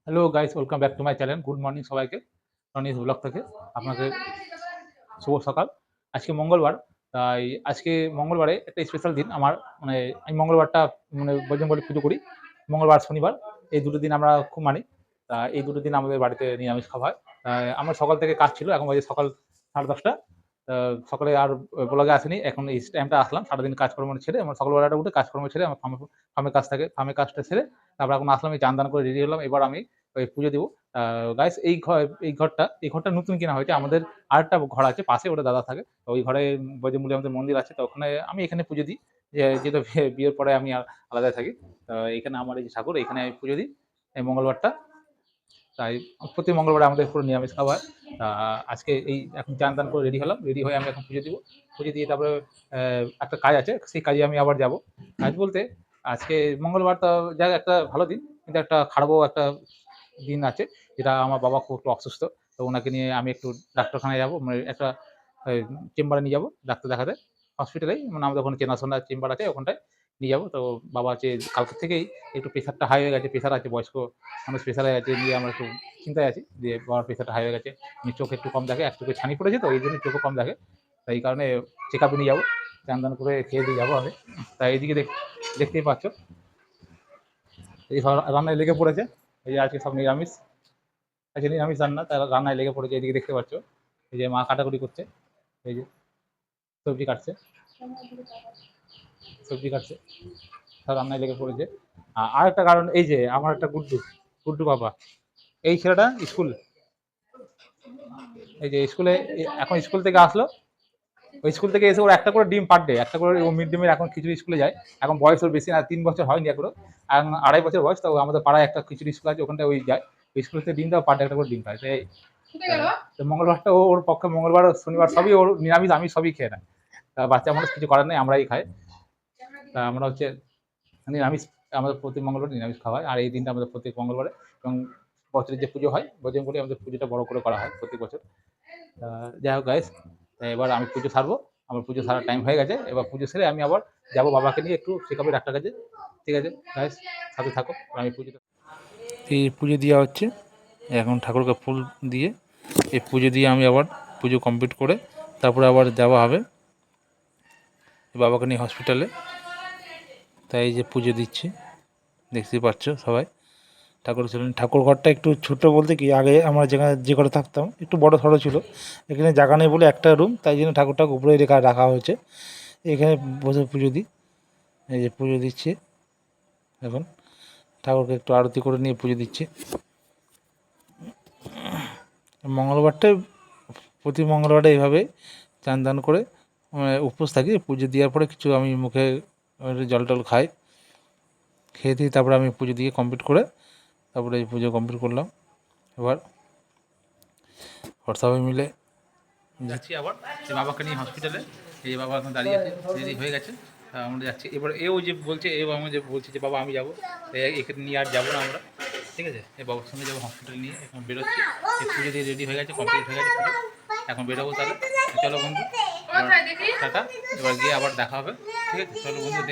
Hello guys, welcome back to my channel. Good morning সবাইকে। Roni's blog থেকে আপনাকে শুভ সকাল। আজকে মঙ্গলবার, তাই আজকে মঙ্গলবারে একটা স্পেশাল দিন আমার। মানে আমি মঙ্গলবারটা বজরংবলী পুজো করি। মঙ্গলবার, শনিবার এই দুটো দিন আমরা খুব মানি। তা এই দুটো দিন আমাদের বাড়িতে নিরামিষ খাওয়া হয়। আমার সকাল থেকে কাজ ছিল, এখন বাজে সকাল 10:30। সকালে আর ব্লগে আসেনি, এখন এই টাইমটা আসলাম। সারাদিন কাজকর্ম ছেড়ে আমার সকালবেলাটা উঠে কাজকর্ম ছেড়ে আমার ফার্মের কাজ থাকে, ফার্মের কাজটা ছেড়ে তারপর এখন আসলাম, এই চান দান করে রেডি হলাম। এবার আমি ওই পুজো দিব। গাইস, এই ঘরটা নতুন কেনা হয়েছে আমাদের। আরেকটা ঘর আছে পাশে, ওটা দাদা থাকে। তো ওই ঘরে বজরংবলী আমাদের মন্দির আছে, তো ওখানে আমি এখানে পুজো দিই। যেটা বিয়ের পরে আমি আলাদায় থাকি। এখানে আমার এই যে ঠাকুর, এখানে আমি পুজো দিই এই মঙ্গলবারটা। তাই প্রতি মঙ্গলবার আমাদের পুরো নিরামিষ খাওয়া হয়। তা আজকে এই এখন চান টান করে রেডি হলাম, রেডি হয়ে আমি এখন পুজো দিব। পুজো দিয়ে তারপরে একটা কাজ আছে, সেই কাজে আমি আবার যাব। কাজ বলতে আজকে মঙ্গলবার তো যাক একটা ভালো দিন, কিন্তু একটা খারাপও একটা দিন আছে। যেটা আমার বাবা খুব একটু অসুস্থ। তো ওনাকে নিয়ে আমি একটু ডাক্তারখানায় যাব, মানে একটা চেম্বারে নিয়ে যাব ডাক্তার দেখাতে। হসপিটালেই মানে আমাদের ওখানে চেনাশোনা চেম্বার আছে, ওখানটায় নিয়ে যাব। তো বাবা হচ্ছে কালকে থেকেই একটু প্রেশারটা হাই হয়ে গেছে, প্রেশার আছে, বয়স্ক মানুষ প্রেশারে আছে, নিয়ে আমরা একটু চিন্তায় আছি। দিয়ে বাবার প্রেশারটা হাই হয়ে গেছে, চোখ একটু কম দেখে, এক চোখে ছানি পড়েছে, তো এই জন্য চোখও কম দেখে। তাই এই কারণে চেক আপে নিয়ে যাবো, চান দান করে খেয়ে দিয়ে যাবো আমি। তাই এইদিকে দেখতেই পাচ্ছ, এই সব রান্নায় লেগে পড়েছে। এই যে আজকে সব নিরামিষ, আজকে নিরামিষ রান্না, তারা রান্নায় লেগে পড়েছে। এইদিকে দেখতে পাচ্ছ, এই যে মা কাটাকুটি করছে, এই যে সবজি কাটছে, সবজি কাটছে, সব রান্নায় লেগে পড়েছে। আর একটা কারণ, এই যে আমার একটা গুড্ডু, গুড্ডু বাবা, এই ছেলেটা স্কুল, এই যে স্কুলে এখন স্কুল থেকে আসলো। ওই স্কুল থেকে এসে ওর একটা করে ডিম পার ডে, একটা করে ও মিড ডে মিল এখন খিচুড়ি স্কুলে যায়। এখন বয়স ওর বেশি না, 3 বছর হয়নি এখনো, এখন 2.5 বছর বয়স। তো আমাদের পাড়ায় একটা খিচুড়ি স্কুল আছে, ওখানটায় ওই যায়। ওই স্কুল থেকে ডিম দেওয়া পার ডে একটা করে ডিম খায়। তো মঙ্গলবারটা ওর পক্ষে, মঙ্গলবার শনিবার সবই ওর নিরামিষ, আমি সবই খেয়ে নেয়। তা বাচ্চা মানুষ কিছু করার নেই, আমরাই খাই। তা আমরা হচ্ছে নিরামিষ, আমাদের প্রতি মঙ্গলবার নিরামিষ খাওয়া হয়। আর এই দিনটা আমাদের প্রত্যেক মঙ্গলবারে, এবং বছরের যে পুজো হয় বজরংবলী, আমাদের পুজোটা বড় করে করা হয় প্রত্যেক বছর। যাই হোক গাইস, এবার আমি পুজো সারবো। আমার পুজো সারার টাইম হয়ে গেছে, এবার পুজো সেরে আমি আবার যাবো বাবাকে নিয়ে একটু চেক আপে ডাক্তার কাছে। ঠিক আছে গাইস, সাথে থাকো। আমি পুজোটা, এই পুজো দেওয়া হচ্ছে এখন, ঠাকুরকে ফুল দিয়ে এই পুজো দিয়ে আমি আবার পুজো কমপ্লিট করে তারপরে আবার যাওয়া হবে বাবাকে নিয়ে হসপিটালে। তাই এই যে পুজো দিচ্ছি, দেখতেই পাচ্ছ সবাই। ঠাকুর ঘরটা একটু ছোটো বলতে কি, আগে আমরা যেখানে যে ঘরে থাকতাম একটু বড় সড়ো ছিল, এখানে জায়গা নেই বলে একটা রুম, তাই জন্য ঠাকুরটাকে উপরে রাখা হয়েছে। এখানে বসে পুজো দিই, এই যে পুজো দিচ্ছি এখন, ঠাকুরকে একটু আরতি করে নিয়ে পুজো দিচ্ছি। মঙ্গলবারটাই, প্রতি মঙ্গলবারে এইভাবে চান দান করে উপোস থাকি। পুজো দেওয়ার পরে কিছু আমি মুখে জল টল খাই, খেয়ে দিয়ে তারপরে আমি পুজো দিয়ে কমপ্লিট করে তারপরে এই পুজো কমপ্লিট করলাম। এবার সবাই মিলে যাচ্ছি আবার বাবাকে নিয়ে হসপিটালে। এই যে বাবা এখন দাঁড়িয়ে আছে, রেডি হয়ে গেছে, আমরা যাচ্ছি। এবার এও যে বলছে, আমি যে বলছি যে বাবা আমি যাবো, এখানে নিয়ে আর যাবো না আমরা। ঠিক আছে, এই বাবার সঙ্গে যাবো হসপিটাল নিয়ে। এখন বেরোচ্ছি, এই পুজো দিয়ে রেডি হয়ে গেছে, কমপ্লিট হয়ে গেছে পুজো। এখন বেরোবো তাহলে, চলো বন্ধু টাটা। এবার গিয়ে আবার দেখা হবে। ঠিক আছে, চলো বন্ধু,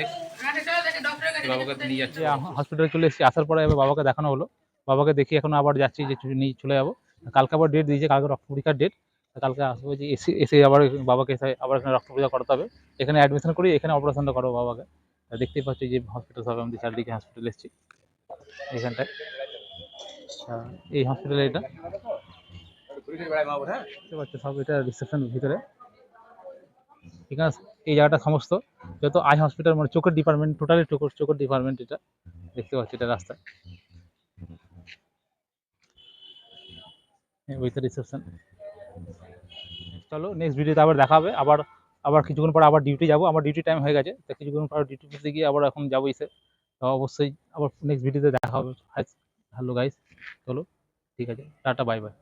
বাবাকে নিয়ে যাচ্ছি। হসপিটালে চলে এসেছি, আসার পরে এবার বাবাকে দেখানো হলো। বাবাকে দেখি এখন আবার যাচ্ছি, যে নিয়ে চলে যাবো। কালকে আবার ডেট দিয়েছে, কালকে রক্ত পরীক্ষার ডেট। কালকে আসবো, যে এসে এসে আবার বাবাকে এসে আবার এখানে রক্ত পরীক্ষা করাতে হবে। এখানে অ্যাডমিশন করি, এখানে অপারেশনটা করবো বাবাকে। দেখতেই পাচ্ছি যে হসপিটাল, সব আমাদের চারদিকে হসপিটাল এসেছি এখানটায়। এই হসপিটালে এটা দেখতে পাচ্ছি, সব এটা রিসেপশন ভিতরে। এখানে এই জায়গাটা সমস্ত যত আই হসপিটাল, মানে চোখের ডিপার্টমেন্ট, টোটালি চোখের ডিপার্টমেন্ট এটা। দেখতে পাচ্ছি এটা রাস্তায়, ওইটা রিসেপশন। চলো নেক্সট ভিডিওতে আবার দেখা হবে। আবার আবার কিছুক্ষণ পর আবার ডিউটি যাবো, আমার ডিউটি টাইম হয়ে গেছে। তো কিছুক্ষণ পর ডিউটি করতে গিয়ে আবার এখন যাবো এসে। তো অবশ্যই আবার নেক্সট ভিডিওতে দেখা হবে। হ্যালো গাইস, চলো, ঠিক আছে, টাটা, বাই বাই।